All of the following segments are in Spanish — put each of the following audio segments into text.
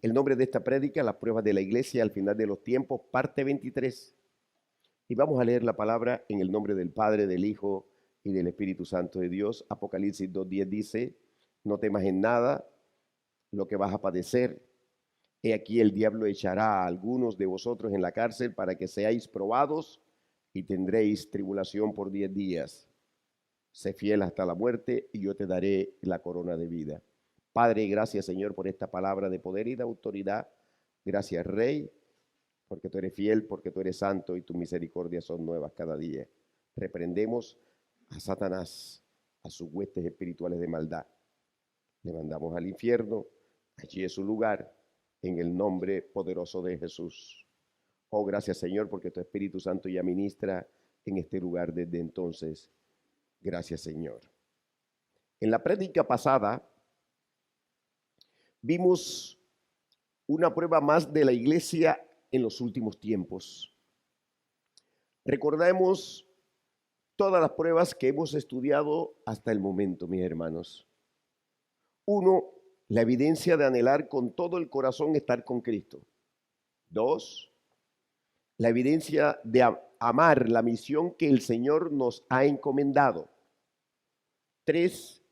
El nombre de esta prédica, las pruebas de la iglesia al final de los tiempos, parte 23. Y vamos a leer la palabra en el nombre del Padre, del Hijo y del Espíritu Santo de Dios. Apocalipsis 2:10 dice, no temas en nada lo que vas a padecer. He aquí el diablo echará a algunos de vosotros en la cárcel para que seáis probados y tendréis tribulación por 10 días. Sé fiel hasta la muerte y yo te daré la corona de vida. Padre, gracias Señor por esta palabra de poder y de autoridad. Gracias Rey, porque tú eres fiel, porque tú eres santo y tus misericordias son nuevas cada día. Reprendemos a Satanás, a sus huestes espirituales de maldad. Le mandamos al infierno, allí es su lugar, en el nombre poderoso de Jesús. Oh, gracias Señor, porque tu Espíritu Santo ya ministra en este lugar desde entonces. Gracias Señor. En la prédica pasada vimos una prueba más de la iglesia en los últimos tiempos. Recordemos todas las pruebas que hemos estudiado hasta el momento, mis hermanos. 1, la evidencia de anhelar con todo el corazón estar con Cristo. 2, la evidencia de amar la misión que el Señor nos ha encomendado. 3,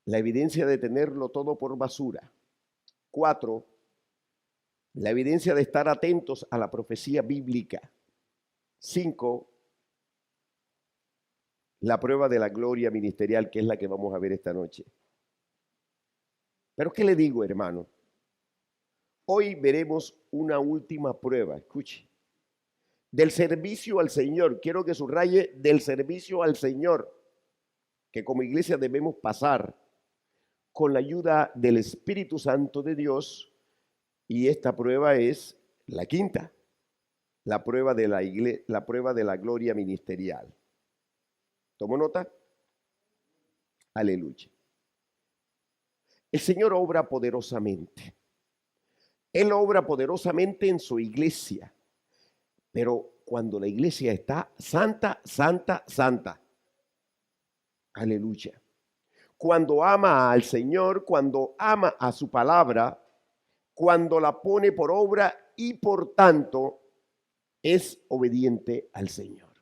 la evidencia de tenerlo todo por basura. 4, la evidencia de estar atentos a la profecía bíblica. 5, la prueba de la gloria ministerial, que es la que vamos a ver esta noche. Pero ¿qué le digo, hermano? Hoy veremos una última prueba, escuche, del servicio al Señor. Quiero que subraye del servicio al Señor, que como iglesia debemos pasar con la ayuda del Espíritu Santo de Dios. Y esta prueba es la quinta, la prueba de la gloria ministerial. ¿Tomó nota? Aleluya. El Señor obra poderosamente. Él obra poderosamente en su iglesia. Pero cuando la iglesia está santa, santa, santa. Aleluya. Cuando ama al Señor, cuando ama a su palabra, cuando la pone por obra y por tanto es obediente al Señor.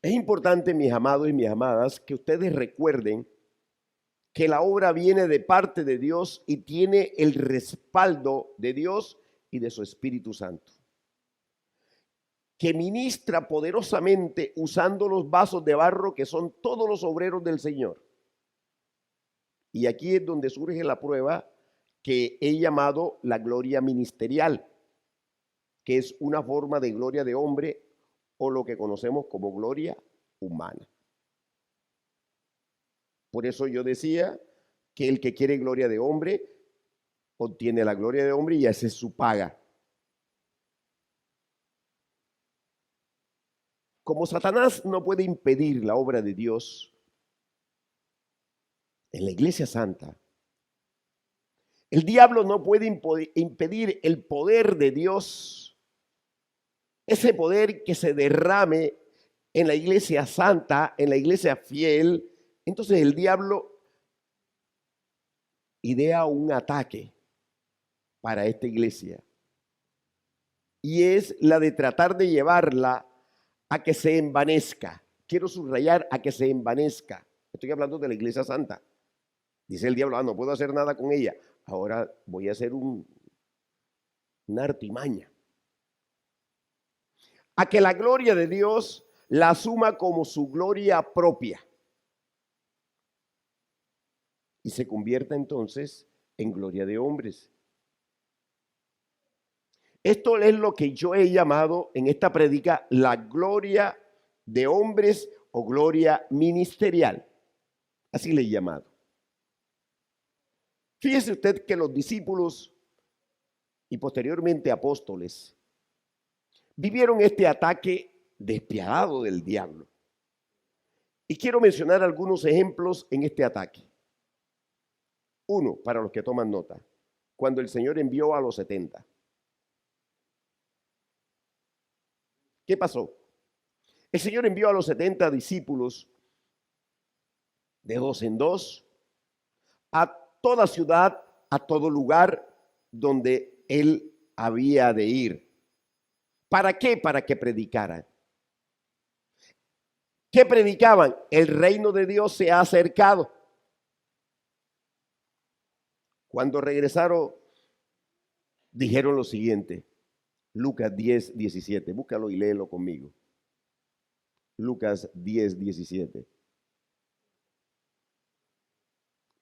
Es importante, mis amados y mis amadas, que ustedes recuerden que la obra viene de parte de Dios y tiene el respaldo de Dios y de su Espíritu Santo, que ministra poderosamente usando los vasos de barro que son todos los obreros del Señor. Y aquí es donde surge la prueba que he llamado la gloria ministerial, que es una forma de gloria de hombre o lo que conocemos como gloria humana. Por eso yo decía que el que quiere gloria de hombre obtiene la gloria de hombre y esa es su paga. Como Satanás no puede impedir la obra de Dios en la iglesia santa, el diablo no puede impedir el poder de Dios, ese poder que se derrame en la iglesia santa, en la iglesia fiel. Entonces el diablo idea un ataque para esta iglesia y es la de tratar de llevarla a que se envanezca. Quiero subrayar a que se envanezca. Estoy hablando de la iglesia santa. Dice el diablo, no puedo hacer nada con ella. Ahora voy a hacer una artimaña. A que la gloria de Dios la asuma como su gloria propia. Y se convierta entonces en gloria de hombres. Esto es lo que yo he llamado en esta prédica la gloria de hombres o gloria ministerial. Así le he llamado. Fíjese usted que los discípulos y posteriormente apóstoles vivieron este ataque despiadado del diablo. Y quiero mencionar algunos ejemplos en este ataque. 1, para los que toman nota, cuando el Señor envió a los 70. ¿Qué pasó? El Señor envió a los 70 discípulos de 2 en 2 a toda ciudad a todo lugar donde él había de ir. ¿Para qué? Para que predicaran. ¿Qué predicaban? El reino de Dios se ha acercado. Cuando regresaron, dijeron lo siguiente. Lucas 10, 17. Búscalo y léelo conmigo. Lucas 10, 17.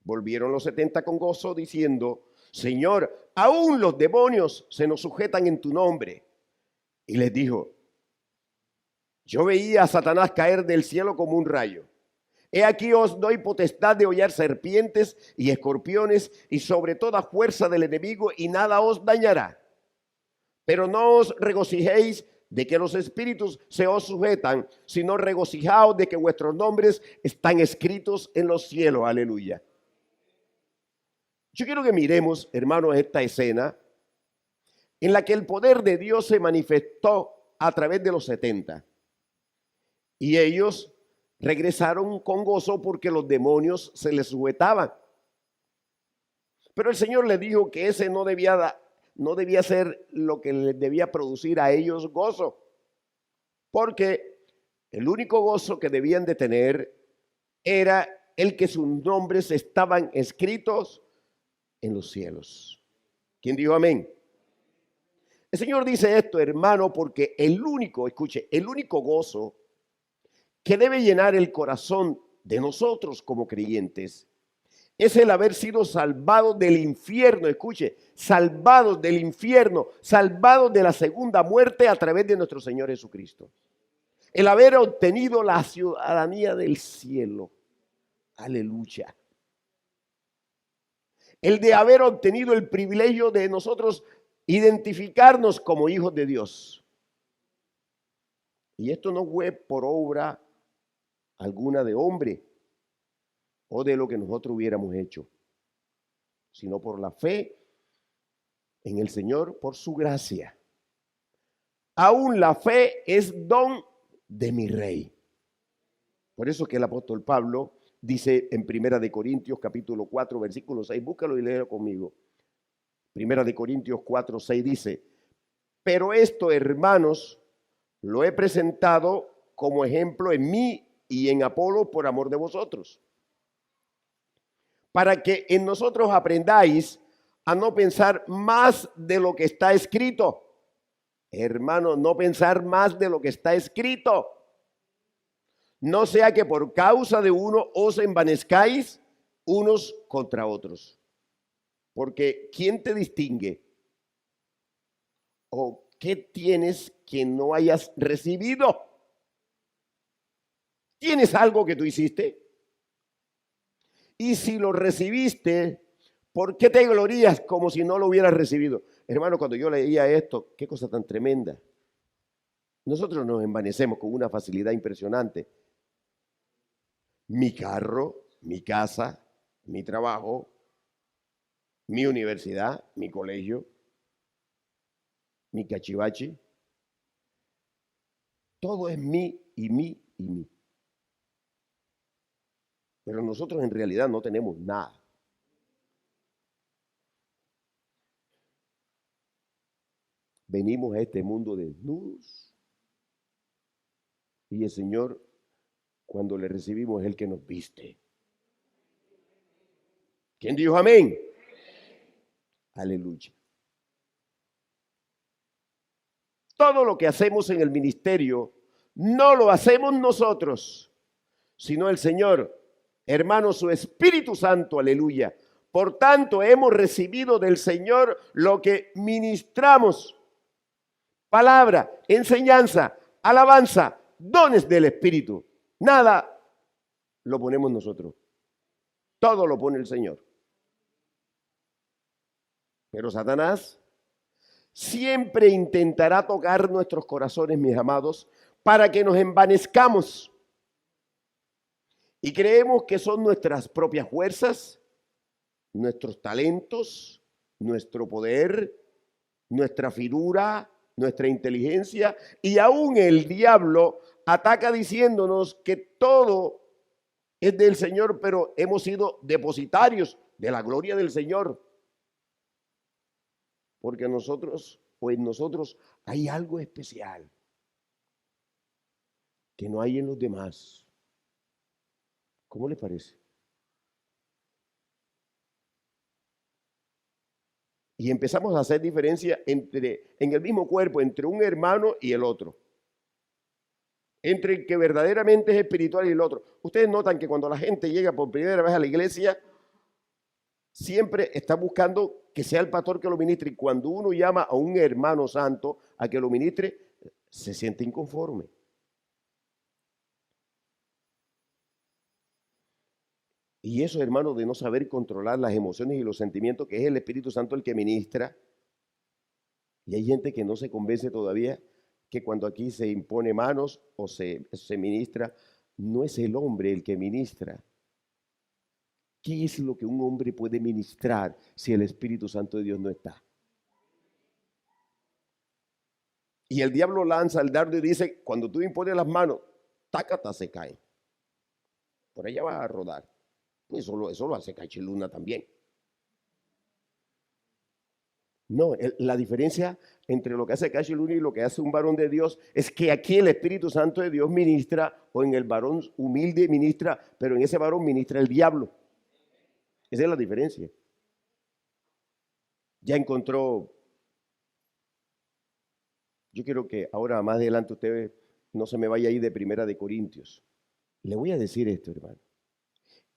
Volvieron los 70 con gozo diciendo: Señor, aún los demonios se nos sujetan en tu nombre. Y les dijo: yo veía a Satanás caer del cielo como un rayo. He aquí os doy potestad de hollar serpientes y escorpiones y sobre toda fuerza del enemigo, y nada os dañará. Pero no os regocijéis de que los espíritus se os sujetan, sino regocijaos de que vuestros nombres están escritos en los cielos. Aleluya. Yo quiero que miremos, hermanos, esta escena en la que el poder de Dios se manifestó a través de los 70. Y ellos regresaron con gozo porque los demonios se les sujetaban. Pero el Señor les dijo que ese no debía ser lo que les debía producir a ellos gozo. Porque el único gozo que debían de tener era el que sus nombres estaban escritos en los cielos. ¿Quién dijo amén? El Señor dice esto, hermano, porque el único gozo que debe llenar el corazón de nosotros como creyentes es el haber sido salvados del infierno. Escuche, salvados del infierno, salvados de la segunda muerte a través de nuestro Señor Jesucristo. El haber obtenido la ciudadanía del cielo. Aleluya. El de haber obtenido el privilegio de nosotros identificarnos como hijos de Dios. Y esto no fue por obra alguna de hombre o de lo que nosotros hubiéramos hecho, sino por la fe en el Señor, por su gracia. Aún la fe es don de mi Rey. Por eso que el apóstol Pablo dice en Primera de Corintios capítulo 4 versículo 6, búscalo y léelo conmigo. Primera de Corintios 4, 6 dice: pero esto, hermanos, lo he presentado como ejemplo en mí y en Apolo por amor de vosotros, para que en nosotros aprendáis a no pensar más de lo que está escrito. Hermano, no pensar más de lo que está escrito. No sea que por causa de uno os envanezcáis unos contra otros. Porque ¿quién te distingue? ¿O qué tienes que no hayas recibido? ¿Tienes algo que tú hiciste? Y si lo recibiste, ¿por qué te glorías como si no lo hubieras recibido? Hermano, cuando yo leía esto, qué cosa tan tremenda. Nosotros nos envanecemos con una facilidad impresionante. Mi carro, mi casa, mi trabajo, mi universidad, mi colegio, mi cachivache. Todo es mí y mí y mí. Pero nosotros en realidad no tenemos nada. Venimos a este mundo desnudos y el Señor, cuando le recibimos, es el que nos viste. ¿Quién dijo amén? Aleluya. Todo lo que hacemos en el ministerio no lo hacemos nosotros, sino el Señor. Hermano, su Espíritu Santo, aleluya. Por tanto, hemos recibido del Señor lo que ministramos: palabra, enseñanza, alabanza, dones del Espíritu. Nada lo ponemos nosotros. Todo lo pone el Señor. Pero Satanás siempre intentará tocar nuestros corazones, mis amados, para que nos envanezcamos. Y creemos que son nuestras propias fuerzas, nuestros talentos, nuestro poder, nuestra figura, nuestra inteligencia. Y aún el diablo ataca diciéndonos que todo es del Señor, pero hemos sido depositarios de la gloria del Señor. porque nosotros o en nosotros hay algo especial que no hay en los demás. ¿Cómo les parece? Y empezamos a hacer diferencia en el mismo cuerpo entre un hermano y el otro. Entre el que verdaderamente es espiritual y el otro. Ustedes notan que cuando la gente llega por primera vez a la iglesia, siempre está buscando que sea el pastor que lo ministre. Y cuando uno llama a un hermano santo a que lo ministre, se siente inconforme. Y eso, hermano, de no saber controlar las emociones y los sentimientos, que es el Espíritu Santo el que ministra. Y hay gente que no se convence todavía que cuando aquí se impone manos o se ministra, no es el hombre el que ministra. ¿Qué es lo que un hombre puede ministrar si el Espíritu Santo de Dios no está? Y el diablo lanza el dardo y dice, cuando tú impones las manos, tácata, se cae. Por allá va a rodar. Eso lo hace Cachiluna también. No, la diferencia entre lo que hace Cachiluna y lo que hace un varón de Dios es que aquí el Espíritu Santo de Dios ministra, o en el varón humilde ministra, pero en ese varón ministra el diablo. Esa es la diferencia. Ya encontró. Yo quiero que ahora más adelante usted no se me vaya ahí de Primera de Corintios. Le voy a decir esto, hermano.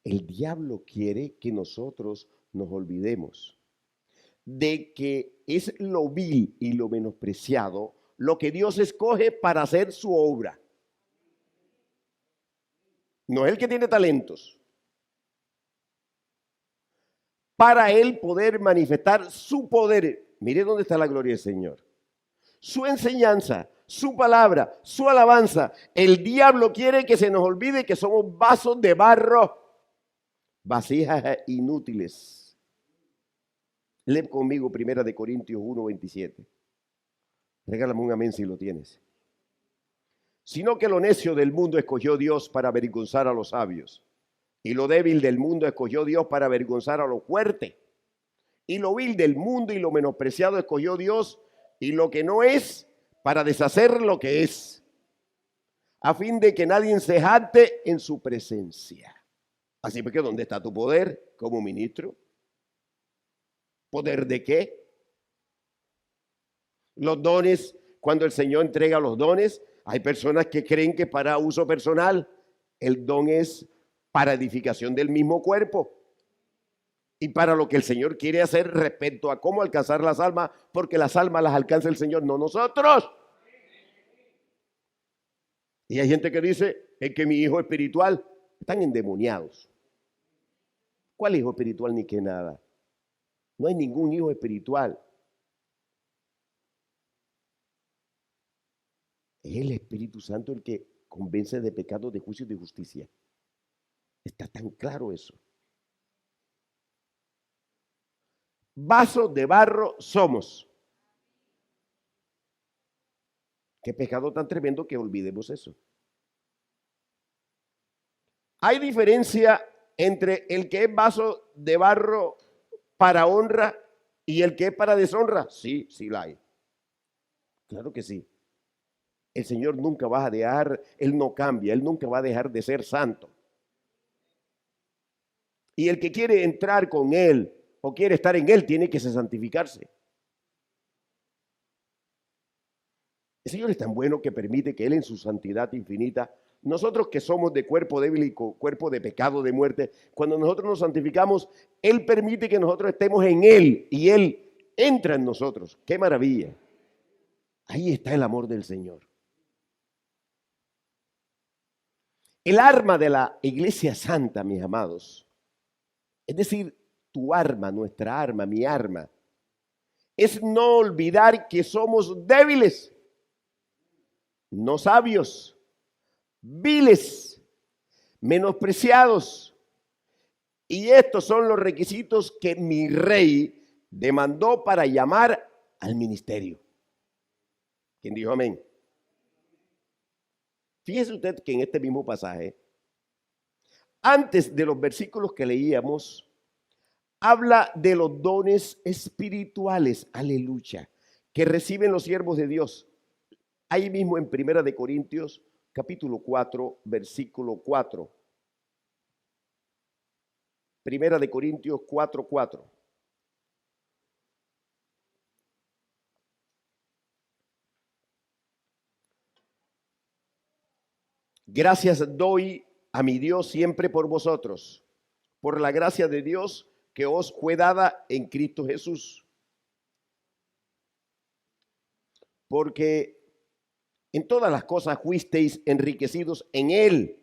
El diablo quiere que nosotros nos olvidemos de que es lo vil y lo menospreciado lo que Dios escoge para hacer su obra. No es el que tiene talentos. Para él poder manifestar su poder. Mire dónde está la gloria del Señor. Su enseñanza, su palabra, su alabanza. El diablo quiere que se nos olvide que somos vasos de barro, vasijas inútiles. Lee conmigo Primera de Corintios 1:27. Regálame un amén si lo tienes. Sino que lo necio del mundo escogió Dios para avergonzar a los sabios, y lo débil del mundo escogió Dios para avergonzar a lo fuerte, y lo vil del mundo y lo menospreciado escogió Dios, y lo que no es, para deshacer lo que es, a fin de que nadie se jacte en su presencia. Así que, ¿dónde está tu poder como ministro? ¿Poder de qué? Los dones, cuando el Señor entrega los dones, hay personas que creen que para uso personal, el don es para edificación del mismo cuerpo. Y para lo que el Señor quiere hacer respecto a cómo alcanzar las almas, porque las almas las alcanza el Señor, no nosotros. Y hay gente que dice, es que mi hijo espiritual, están endemoniados. ¿Cuál hijo espiritual ni que nada? No hay ningún hijo espiritual. Es el Espíritu Santo el que convence de pecado, de juicio y de justicia. Está tan claro eso. Vasos de barro somos. Qué pecado tan tremendo que olvidemos eso. Hay diferencia entre el que es vaso de barro para honra y el que es para deshonra. Sí, sí la hay. Claro que sí. El Señor nunca va a dejar, Él no cambia, Él nunca va a dejar de ser santo. Y el que quiere entrar con Él o quiere estar en Él tiene que santificarse. El Señor es tan bueno que permite que Él en su santidad infinita, nosotros que somos de cuerpo débil y cuerpo de pecado, de muerte, cuando nosotros nos santificamos, Él permite que nosotros estemos en Él y Él entra en nosotros. ¡Qué maravilla! Ahí está el amor del Señor. El arma de la iglesia santa, mis amados, es decir, tu arma, nuestra arma, mi arma, es no olvidar que somos débiles, no sabios, viles, menospreciados. Y estos son los requisitos que mi rey demandó para llamar al ministerio. ¿Quién dijo amén? Fíjese usted que en este mismo pasaje, antes de los versículos que leíamos, habla de los dones espirituales, aleluya, que reciben los siervos de Dios. Ahí mismo en Primera de Corintios, capítulo 4, versículo 4. Primera de Corintios 4, 4. Gracias doy a mi Dios siempre por vosotros, por la gracia de Dios que os fue dada en Cristo Jesús. Porque en todas las cosas fuisteis enriquecidos en Él,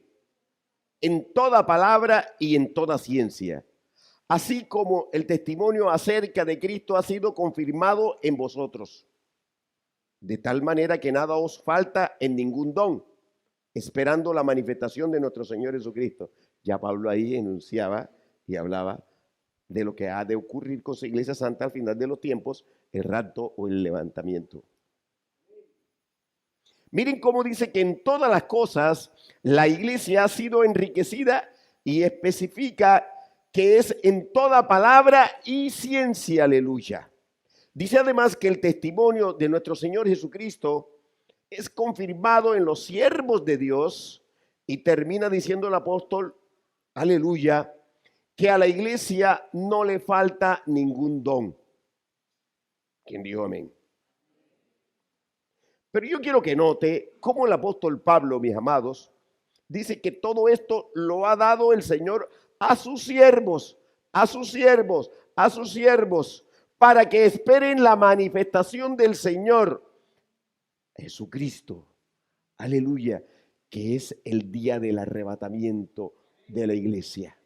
en toda palabra y en toda ciencia, así como el testimonio acerca de Cristo ha sido confirmado en vosotros, de tal manera que nada os falta en ningún don, esperando la manifestación de nuestro Señor Jesucristo. Ya Pablo ahí enunciaba y hablaba de lo que ha de ocurrir con su iglesia santa al final de los tiempos, el rapto o el levantamiento. Miren cómo dice que en todas las cosas la iglesia ha sido enriquecida y especifica que es en toda palabra y ciencia, aleluya. Dice además que el testimonio de nuestro Señor Jesucristo es confirmado en los siervos de Dios y termina diciendo el apóstol, aleluya, que a la iglesia no le falta ningún don. ¿Quién dijo amén? Pero yo quiero que note cómo el apóstol Pablo, mis amados, dice que todo esto lo ha dado el Señor a sus siervos, a sus siervos, a sus siervos, para que esperen la manifestación del Señor Jesucristo. Aleluya, que es el día del arrebatamiento de la iglesia.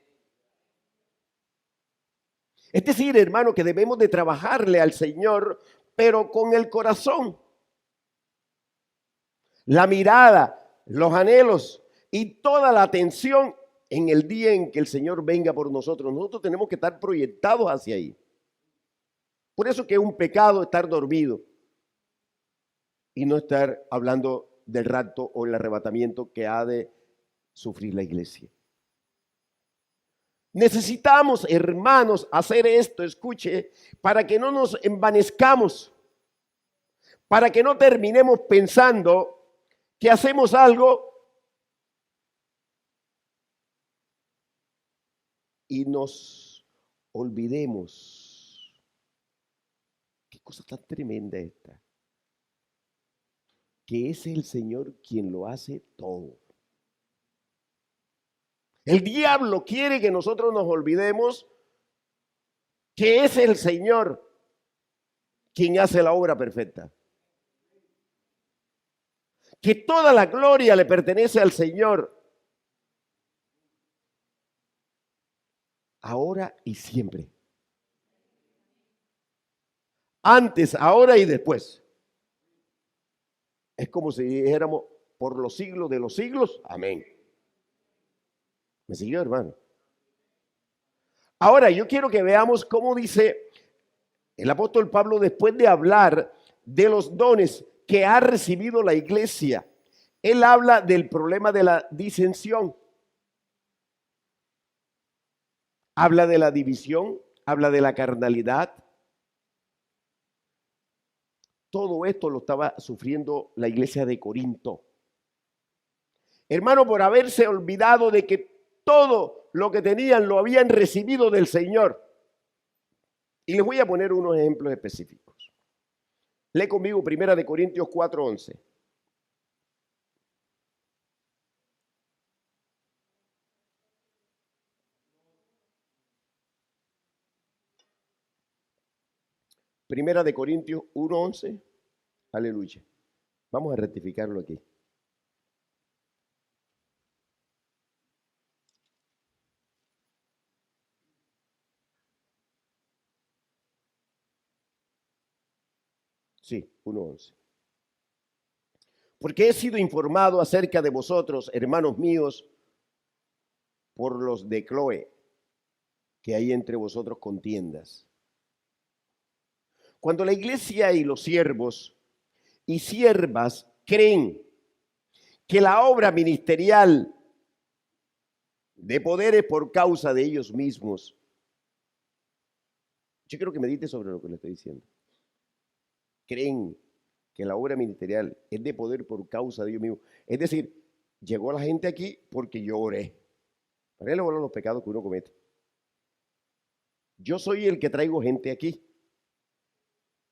Es decir, hermano, que debemos de trabajarle al Señor, pero con el corazón. La mirada, los anhelos y toda la atención en el día en que el Señor venga por nosotros. Nosotros tenemos que estar proyectados hacia ahí. Por eso que es un pecado estar dormido y no estar hablando del rapto o el arrebatamiento que ha de sufrir la iglesia. Necesitamos, hermanos, hacer esto, escuche, para que no nos envanezcamos, para que no terminemos pensando que hacemos algo y nos olvidemos. Qué cosa tan tremenda esta. Que es el Señor quien lo hace todo. El diablo quiere que nosotros nos olvidemos que es el Señor quien hace la obra perfecta. Que toda la gloria le pertenece al Señor. Ahora y siempre. Antes, ahora y después. Es como si dijéramos por los siglos de los siglos. Amén. ¿Me siguió, hermano? Ahora, yo quiero que veamos cómo dice el apóstol Pablo después de hablar de los dones que ha recibido la iglesia. Él habla del problema de la disensión. Habla de la división, habla de la carnalidad. Todo esto lo estaba sufriendo la iglesia de Corinto. Hermano, por haberse olvidado de que todo lo que tenían lo habían recibido del Señor. Y les voy a poner unos ejemplos específicos. Lee conmigo 1 Corintios 4:11. Primera de Corintios 1:11. Aleluya. Vamos a rectificarlo aquí. Sí, 1:11. Porque he sido informado acerca de vosotros, hermanos míos, por los de Cloé, que hay entre vosotros contiendas. Cuando la iglesia y los siervos y siervas creen que la obra ministerial de poder es por causa de ellos mismos, Yo quiero que medite sobre lo que le estoy diciendo. Creen que la obra ministerial es de poder por causa de Dios mismo. Es decir, llegó la gente aquí porque yo oré. Para él los pecados que uno comete. Yo soy el que traigo gente aquí.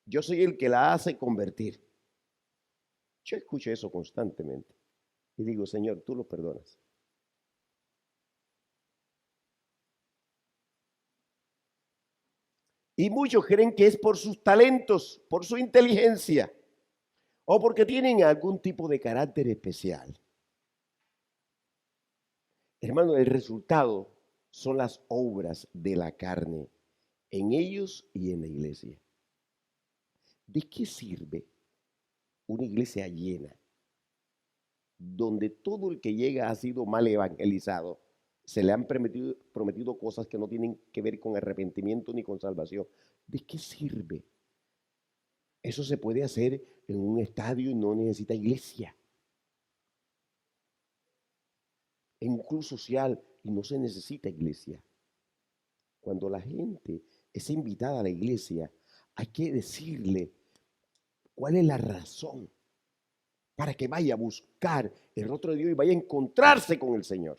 Yo soy el que la hace convertir. Yo escucho eso constantemente. Y digo, Señor, tú los perdonas. Y muchos creen que es por sus talentos, por su inteligencia, o porque tienen algún tipo de carácter especial. Hermano, el resultado son las obras de la carne en ellos y en la iglesia. ¿De qué sirve una iglesia llena donde todo el que llega ha sido mal evangelizado? Se le han prometido cosas que no tienen que ver con arrepentimiento ni con salvación. ¿De qué sirve? Eso se puede hacer en un estadio y no necesita iglesia. En un club social y no se necesita iglesia. Cuando la gente es invitada a la iglesia, hay que decirle cuál es la razón para que vaya a buscar el rostro de Dios y vaya a encontrarse con el Señor.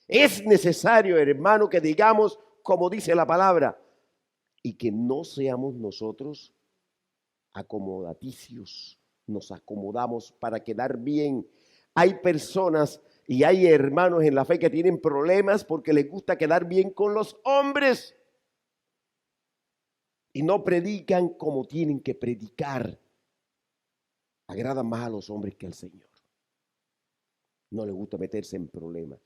Es necesario, hermano, que digamos como dice la palabra y que no seamos nosotros acomodaticios. Nos acomodamos para quedar bien. Hay personas y hay hermanos en la fe que tienen problemas porque les gusta quedar bien con los hombres y no predican como tienen que predicar. Agradan más a los hombres que al Señor. No les gusta meterse en problemas.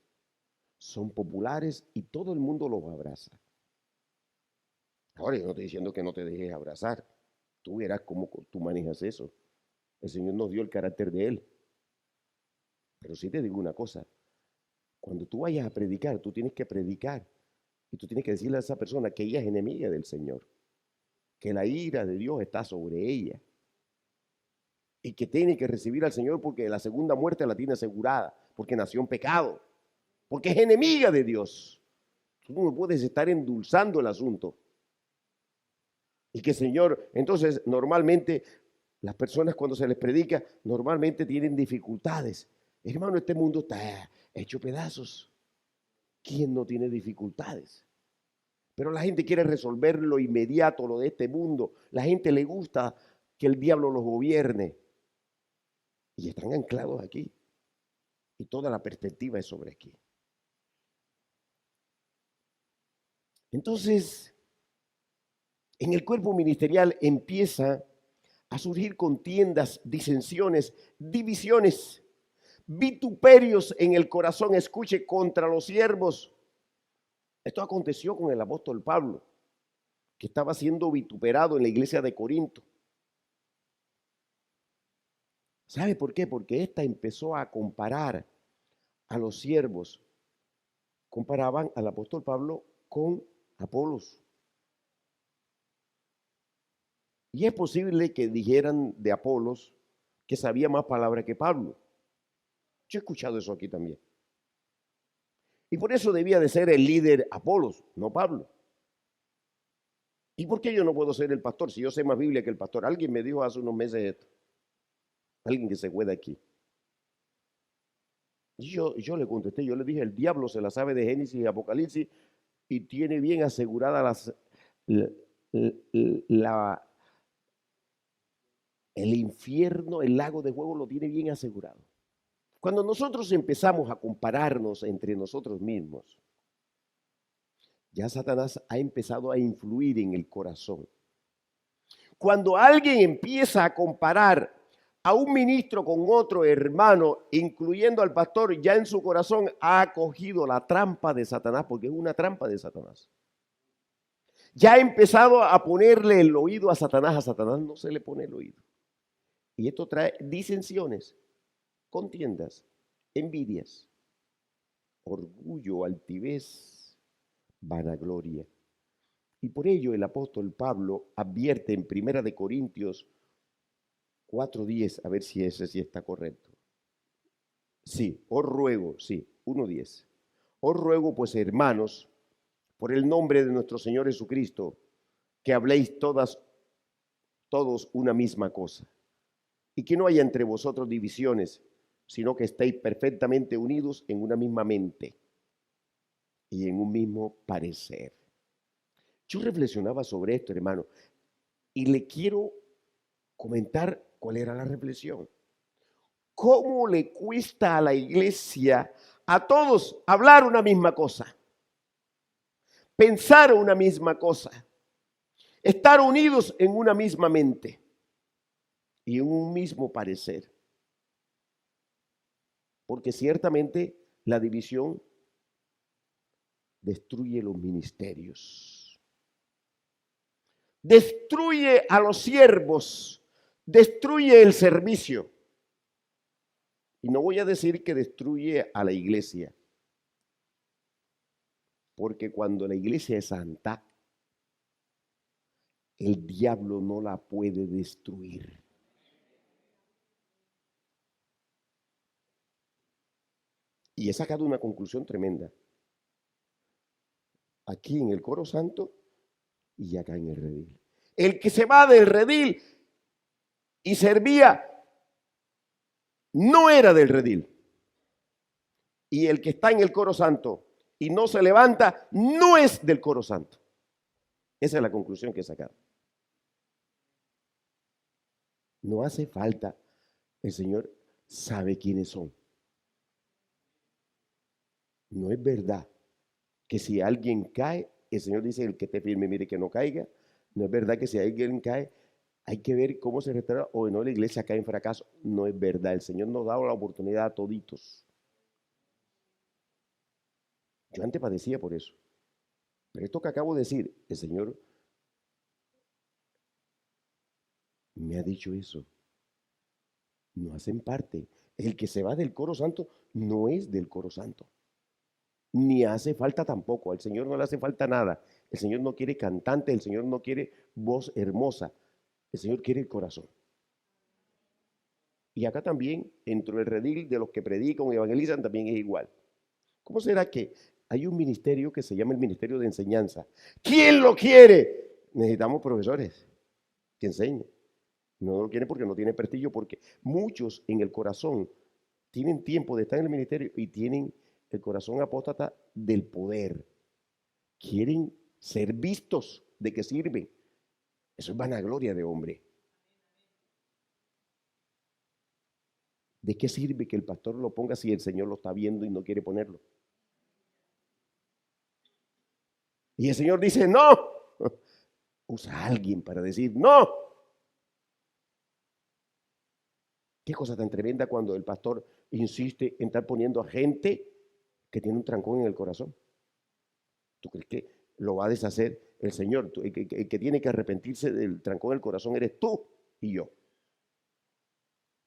Son populares y todo el mundo los abraza. Ahora yo no estoy diciendo que no te dejes abrazar. Tú verás cómo tú manejas eso. El Señor nos dio el carácter de Él. Pero sí te digo una cosa. Cuando tú vayas a predicar, tú tienes que predicar. Y tú tienes que decirle a esa persona que ella es enemiga del Señor. Que la ira de Dios está sobre ella. Y que tiene que recibir al Señor porque la segunda muerte la tiene asegurada. Porque nació en pecado. Porque es enemiga de Dios. Tú no puedes estar endulzando el asunto. Y que Señor, entonces normalmente las personas cuando se les predica, normalmente tienen dificultades. Hermano, este mundo está hecho pedazos. ¿Quién no tiene dificultades? Pero la gente quiere resolver lo inmediato, lo de este mundo. La gente le gusta que el diablo los gobierne. Y están anclados aquí. Y toda la perspectiva es sobre aquí. Entonces, en el cuerpo ministerial empieza a surgir contiendas, disensiones, divisiones, vituperios en el corazón, escuche, contra los siervos. Esto aconteció con el apóstol Pablo, que estaba siendo vituperado en la iglesia de Corinto. ¿Sabe por qué? Porque ésta empezó a comparar a los siervos. Comparaban al apóstol Pablo con Apolos. Y es posible que dijeran de Apolos que sabía más palabra que Pablo. Yo he escuchado eso aquí también. Y por eso debía de ser el líder Apolos, no Pablo. ¿Y por qué yo no puedo ser el pastor si yo sé más Biblia que el pastor? Alguien me dijo hace unos meses esto. Alguien que se fue de aquí. Y yo le contesté, yo le dije, el diablo se la sabe de Génesis y Apocalipsis y tiene bien asegurada el infierno, el lago de fuego lo tiene bien asegurado. Cuando nosotros empezamos a compararnos entre nosotros mismos, ya Satanás ha empezado a influir en el corazón. Cuando alguien empieza a comparar a un ministro con otro hermano, incluyendo al pastor, ya en su corazón ha cogido la trampa de Satanás, porque es una trampa de Satanás. Ya ha empezado a ponerle el oído a Satanás no se le pone el oído. Y esto trae disensiones, contiendas, envidias, orgullo, altivez, vanagloria. Y por ello el apóstol Pablo advierte en 1 de Corintios 4:10, a ver si ese sí está correcto. Sí, os ruego, sí, 1:10. Os ruego pues, hermanos, por el nombre de nuestro Señor Jesucristo, que habléis todos una misma cosa, y que no haya entre vosotros divisiones, sino que estéis perfectamente unidos en una misma mente y en un mismo parecer. Yo reflexionaba sobre esto, hermano, y le quiero comentar cuál era la reflexión. ¿Cómo le cuesta a la iglesia, a todos, hablar una misma cosa? Pensar una misma cosa. Estar unidos en una misma mente y en un mismo parecer. Porque ciertamente la división destruye los ministerios, destruye a los siervos, destruye el servicio. Y no voy a decir que destruye a la iglesia, porque cuando la iglesia es santa, el diablo no la puede destruir. Y he sacado una conclusión tremenda. Aquí en el coro santo y acá en el redil. El que se va del redil y servía no era del redil. Y el que está en el coro santo y no se levanta no es del coro santo. Esa es la conclusión que he sacado. No hace falta. El Señor sabe quiénes son. No es verdad que si alguien cae, el Señor dice, el que esté firme, mire que no caiga. No es verdad que si alguien cae, hay que ver cómo se restaura o no, la iglesia cae en fracaso. No es verdad. El Señor nos da la oportunidad a toditos. Yo antes padecía por eso. Pero esto que acabo de decir, el Señor me ha dicho eso. No hacen parte. El que se va del coro santo no es del coro santo. Ni hace falta tampoco. Al Señor no le hace falta nada. El Señor no quiere cantante, el Señor no quiere voz hermosa. El Señor quiere el corazón. Y acá también, dentro del redil de los que predican y evangelizan, también es igual. ¿Cómo será que hay un ministerio que se llama el ministerio de enseñanza? ¿Quién lo quiere? Necesitamos profesores que enseñen. No lo quieren porque no tienen prestigio, porque muchos en el corazón tienen tiempo de estar en el ministerio y tienen el corazón apóstata del poder. Quieren ser vistos de que sirven. Eso es vanagloria de hombre. ¿De qué sirve que el pastor lo ponga si el Señor lo está viendo y no quiere ponerlo? Y el Señor dice, no. Usa a alguien para decir, no. Qué cosa tan tremenda cuando el pastor insiste en estar poniendo a gente que tiene un trancón en el corazón. ¿Tú crees que lo va a deshacer el Señor? El que tiene que arrepentirse del trancón en el corazón eres tú y yo.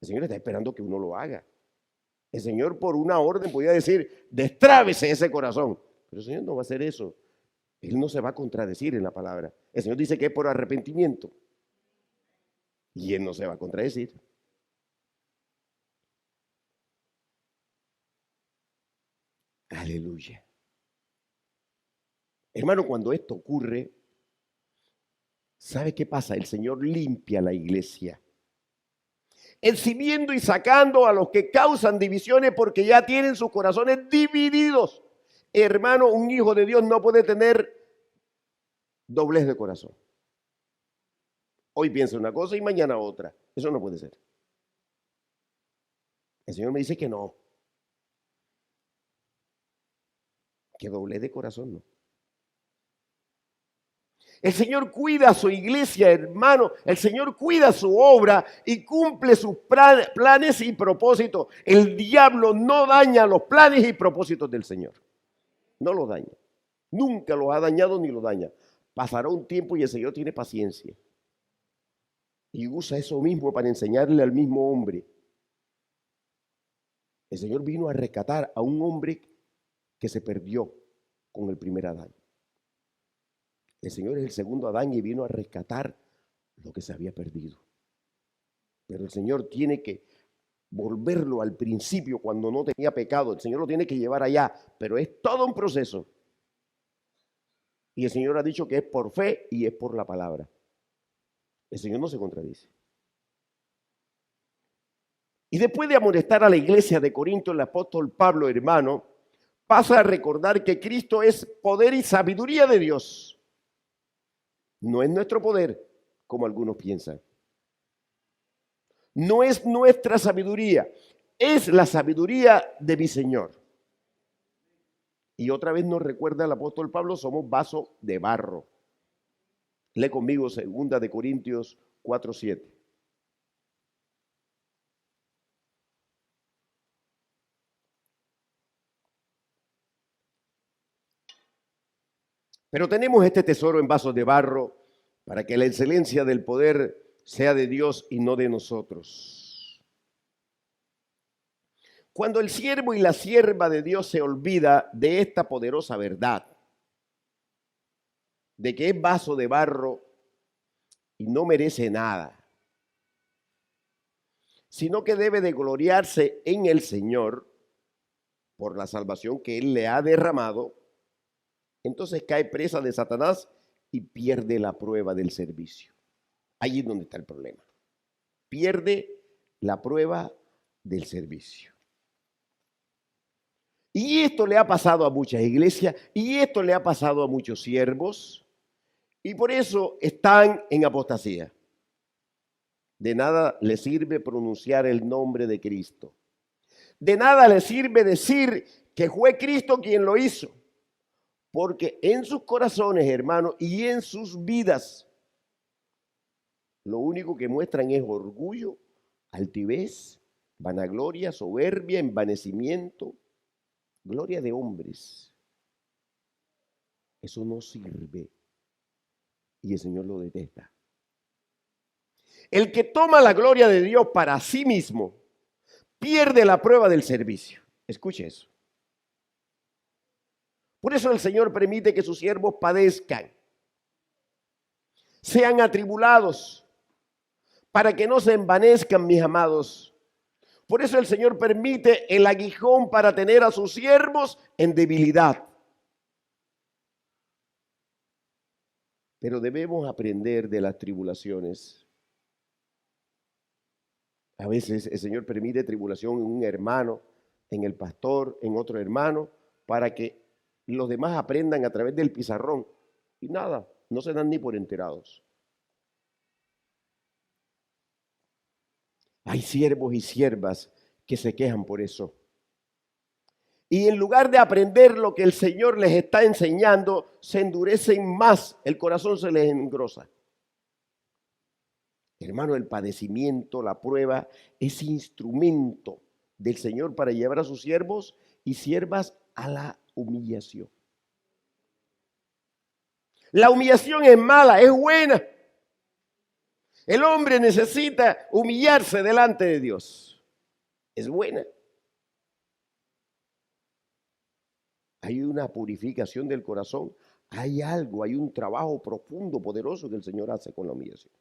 El Señor está esperando que uno lo haga. El Señor por una orden podía decir, destrábese ese corazón. Pero el Señor no va a hacer eso. Él no se va a contradecir en la palabra. El Señor dice que es por arrepentimiento. Y Él no se va a contradecir. Aleluya. Hermano, cuando esto ocurre, ¿sabe qué pasa? El Señor limpia la iglesia, exhibiendo y sacando a los que causan divisiones porque ya tienen sus corazones divididos. Hermano, un hijo de Dios no puede tener doblez de corazón. Hoy piensa una cosa y mañana otra. Eso no puede ser. El Señor me dice que no. Que doblez de corazón no. El Señor cuida a su iglesia, hermano. El Señor cuida su obra y cumple sus planes y propósitos. El diablo no daña los planes y propósitos del Señor. No los daña. Nunca los ha dañado ni los daña. Pasará un tiempo y el Señor tiene paciencia. Y usa eso mismo para enseñarle al mismo hombre. El Señor vino a rescatar a un hombre que se perdió con el primer Adán. El Señor es el segundo Adán y vino a rescatar lo que se había perdido. Pero el Señor tiene que volverlo al principio cuando no tenía pecado. El Señor lo tiene que llevar allá, pero es todo un proceso. Y el Señor ha dicho que es por fe y es por la palabra. El Señor no se contradice. Y después de amonestar a la iglesia de Corinto, el apóstol Pablo, hermano, pasa a recordar que Cristo es poder y sabiduría de Dios. No es nuestro poder, como algunos piensan. No es nuestra sabiduría, es la sabiduría de mi Señor. Y otra vez nos recuerda el apóstol Pablo, somos vaso de barro. Lee conmigo 2 de Corintios 4:7. Pero tenemos este tesoro en vasos de barro para que la excelencia del poder sea de Dios y no de nosotros. Cuando el siervo y la sierva de Dios se olvida de esta poderosa verdad, de que es vaso de barro y no merece nada, sino que debe de gloriarse en el Señor por la salvación que Él le ha derramado, entonces cae presa de Satanás y pierde la prueba del servicio. Allí es donde está el problema. Pierde la prueba del servicio. Y esto le ha pasado a muchas iglesias, y esto le ha pasado a muchos siervos, y por eso están en apostasía. De nada le sirve pronunciar el nombre de Cristo. De nada le sirve decir que fue Cristo quien lo hizo. Porque en sus corazones, hermanos, y en sus vidas, lo único que muestran es orgullo, altivez, vanagloria, soberbia, envanecimiento, gloria de hombres. Eso no sirve. Y el Señor lo detesta. El que toma la gloria de Dios para sí mismo, pierde la prueba del servicio. Escuche eso. Por eso el Señor permite que sus siervos padezcan, sean atribulados, para que no se envanezcan, mis amados. Por eso el Señor permite el aguijón para tener a sus siervos en debilidad. Pero debemos aprender de las tribulaciones. A veces el Señor permite tribulación en un hermano, en el pastor, en otro hermano, para que los demás aprendan a través del pizarrón. Y nada, no se dan ni por enterados. Hay siervos y siervas que se quejan por eso. Y en lugar de aprender lo que el Señor les está enseñando, se endurecen más, el corazón se les engrosa. Hermano, el padecimiento, la prueba, es instrumento del Señor para llevar a sus siervos y siervas a la humillación. La humillación es mala, es buena. El hombre necesita humillarse delante de Dios. Es buena. Hay una purificación del corazón. Hay algo, hay un trabajo profundo, poderoso que el Señor hace con la humillación.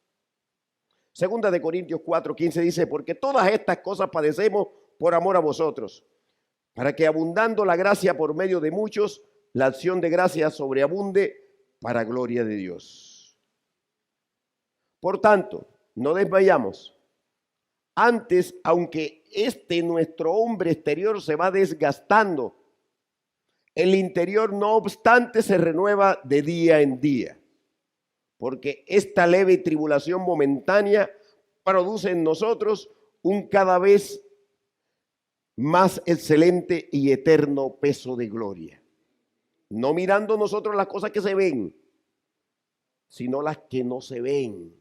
2 Corintios 4:15 dice, porque todas estas cosas padecemos por amor a vosotros, para que abundando la gracia por medio de muchos, la acción de gracia sobreabunde para gloria de Dios. Por tanto, no desmayamos. Antes, aunque nuestro hombre exterior se va desgastando, el interior no obstante se renueva de día en día. Porque esta leve tribulación momentánea produce en nosotros un cada vez más excelente y eterno peso de gloria. No mirando nosotros las cosas que se ven, sino las que no se ven.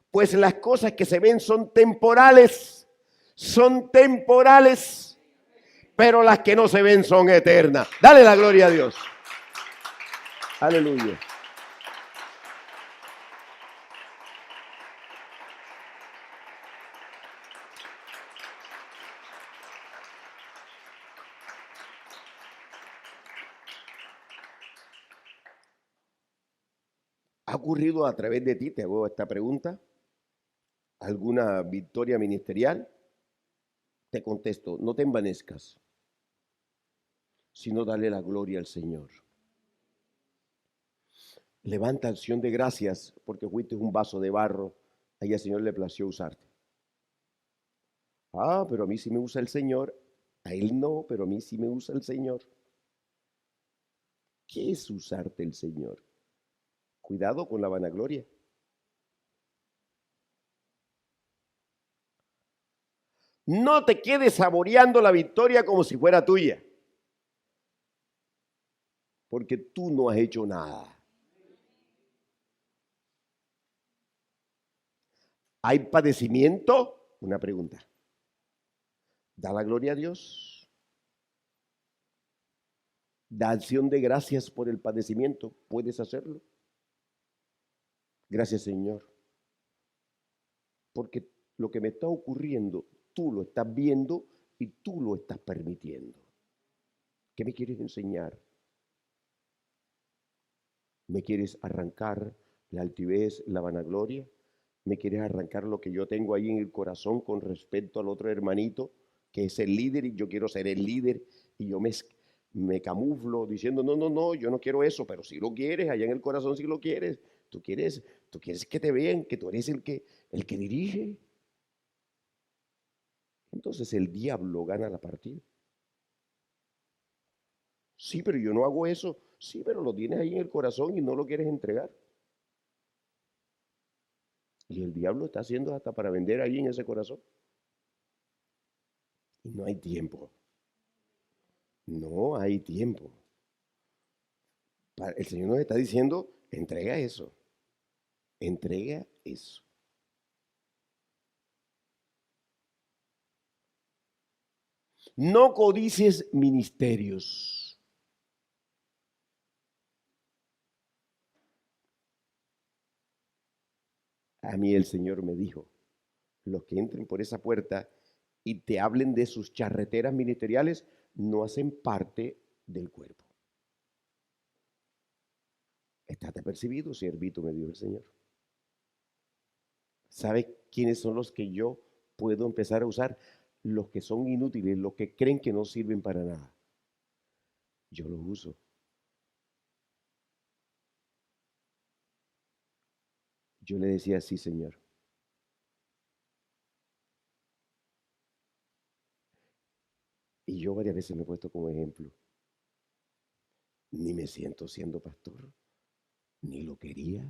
Pues las cosas que se ven son temporales, pero las que no se ven son eternas. Dale la gloria a Dios. Aleluya. ¿Ha ocurrido a través de ti, te hago esta pregunta, alguna victoria ministerial? Te contesto, no te envanezcas, sino dale la gloria al Señor. levanta acción de gracias porque fuiste un vaso de barro. Ahí al Señor le plació usarte. Ah, pero a mí sí me usa el Señor. A Él no, pero a mí sí me usa el Señor. ¿Qué es usarte el Señor? Cuidado con la vanagloria. No te quedes saboreando la victoria como si fuera tuya, porque tú no has hecho nada. ¿Hay padecimiento? Una pregunta. Da la gloria a Dios. Da acción de gracias por el padecimiento. ¿Puedes hacerlo? Gracias, Señor. Porque lo que me está ocurriendo, tú lo estás viendo y tú lo estás permitiendo. ¿Qué me quieres enseñar? ¿Me quieres arrancar la altivez, la vanagloria? ¿Me quieres arrancar lo que yo tengo ahí en el corazón con respecto al otro hermanito, que es el líder y yo quiero ser el líder y yo me camuflo diciendo, no, no, no, yo no quiero eso, pero si lo quieres, allá en el corazón si lo quieres, tú quieres que te vean, que tú eres el que dirige. Entonces el diablo gana la partida. Sí, pero yo no hago eso. Sí, pero lo tienes ahí en el corazón y no lo quieres entregar. Y el diablo está haciendo hasta para vender ahí en ese corazón. Y no hay tiempo. No hay tiempo. El Señor nos está diciendo, entrega eso. Entrega eso. No codicies ministerios. A mí el Señor me dijo, los que entren por esa puerta y te hablen de sus charreteras ministeriales, no hacen parte del cuerpo. Estate percibido, siervito, me dijo el Señor. ¿Sabe quiénes son los que yo puedo empezar a usar? Los que son inútiles, los que creen que no sirven para nada. Yo los uso. Yo le decía, sí, Señor. Y yo varias veces me he puesto como ejemplo. Ni me siento siendo pastor, ni lo quería,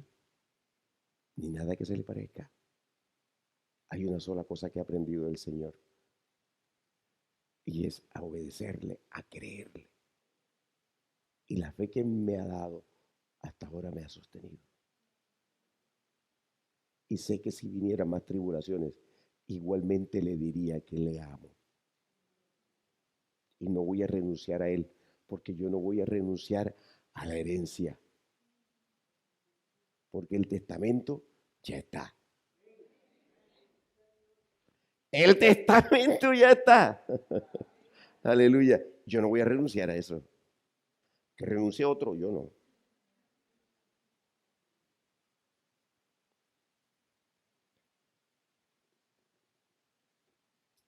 ni nada que se le parezca. Hay una sola cosa que he aprendido del Señor. Y es a obedecerle, a creerle. Y la fe que me ha dado hasta ahora me ha sostenido. Y sé que si vinieran más tribulaciones, igualmente le diría que le amo. Y no voy a renunciar a él, porque yo no voy a renunciar a la herencia. Porque el testamento ya está. El testamento ya está. Aleluya. Yo no voy a renunciar a eso. Que renuncie a otro, yo no.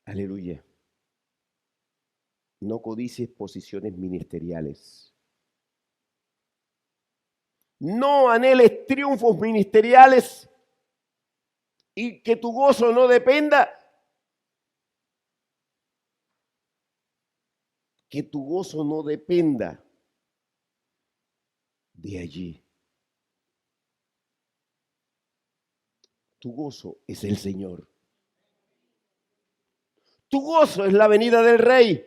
Aleluya. No codicies posiciones ministeriales. No anheles triunfos ministeriales y que tu gozo no dependa. Que tu gozo no dependa de allí. Tu gozo es el Señor. Tu gozo es la venida del Rey.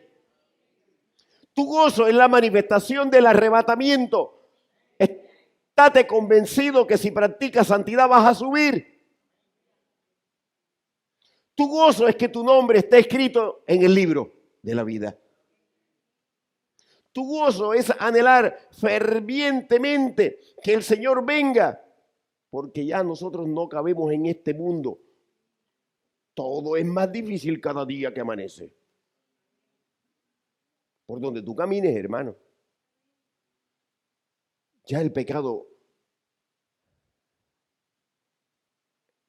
Tu gozo es la manifestación del arrebatamiento. Estate convencido que si practicas santidad vas a subir. Tu gozo es que tu nombre esté escrito en el libro de la vida. Tu gozo es anhelar fervientemente que el Señor venga, porque ya nosotros no cabemos en este mundo. Todo es más difícil cada día que amanece. Por donde tú camines, hermano. Ya el pecado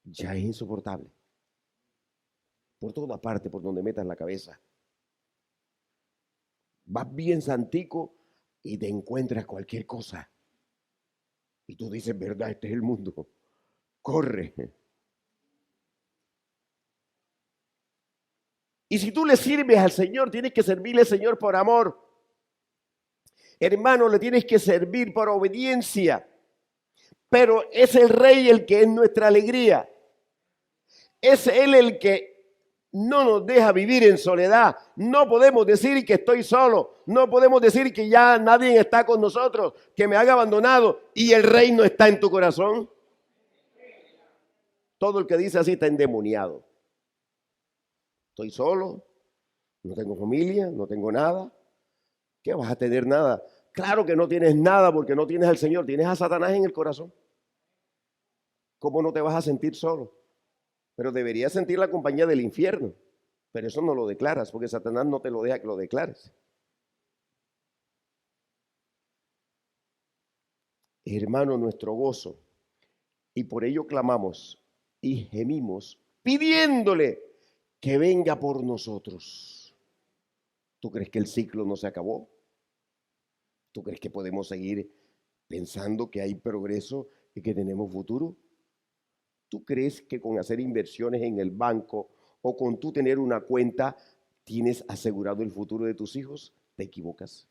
ya es insoportable. Por toda parte, por donde metas la cabeza. Vas bien santico y te encuentras cualquier cosa. Y tú dices, verdad, este es el mundo. Corre. Y si tú le sirves al Señor, tienes que servirle al Señor por amor. Hermano, le tienes que servir por obediencia. Pero es el Rey el que es nuestra alegría. Es Él el que no nos deja vivir en soledad. No podemos decir que estoy solo. No podemos decir que ya nadie está con nosotros, que me haga abandonado y el Rey no está en tu corazón. Todo el que dice así está endemoniado. Estoy solo, no tengo familia, no tengo nada. ¿Qué vas a tener nada? Claro que no tienes nada porque no tienes al Señor, tienes a Satanás en el corazón. ¿Cómo no te vas a sentir solo? Pero deberías sentir la compañía del infierno. Pero eso no lo declaras porque Satanás no te lo deja que lo declares. Hermano, nuestro gozo. Y por ello clamamos y gemimos pidiéndole que venga por nosotros. ¿Tú crees que el ciclo no se acabó? ¿Tú crees que podemos seguir pensando que hay progreso y que tenemos futuro? ¿Tú crees que con hacer inversiones en el banco o con tú tener una cuenta tienes asegurado el futuro de tus hijos? Te equivocas.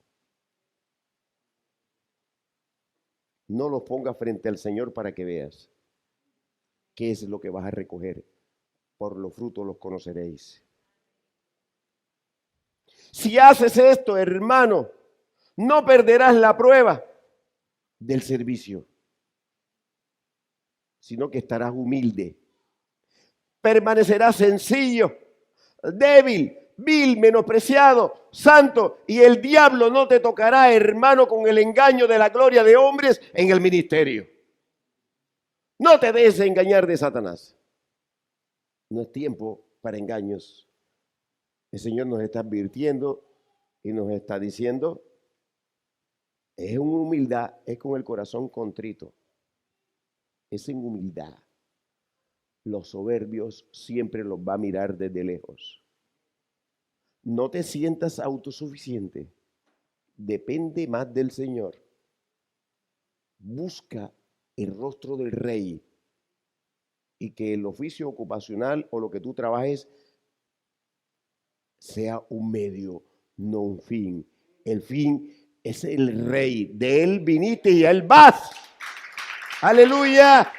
No los pongas frente al Señor para que veas qué es lo que vas a recoger. Por los frutos los conoceréis. Si haces esto, hermano, no perderás la prueba del servicio, sino que estarás humilde. Permanecerás sencillo, débil, vil, menospreciado, santo, y el diablo no te tocará, hermano, con el engaño de la gloria de hombres en el ministerio. No te dejes engañar de Satanás. No es tiempo para engaños. El Señor nos está advirtiendo y nos está diciendo, es en humildad, es con el corazón contrito. Es en humildad. Los soberbios siempre los va a mirar desde lejos. No te sientas autosuficiente. Depende más del Señor. Busca el rostro del Rey y que el oficio ocupacional o lo que tú trabajes sea un medio, no un fin. El fin es el Rey. De Él viniste y a Él vas. Aleluya.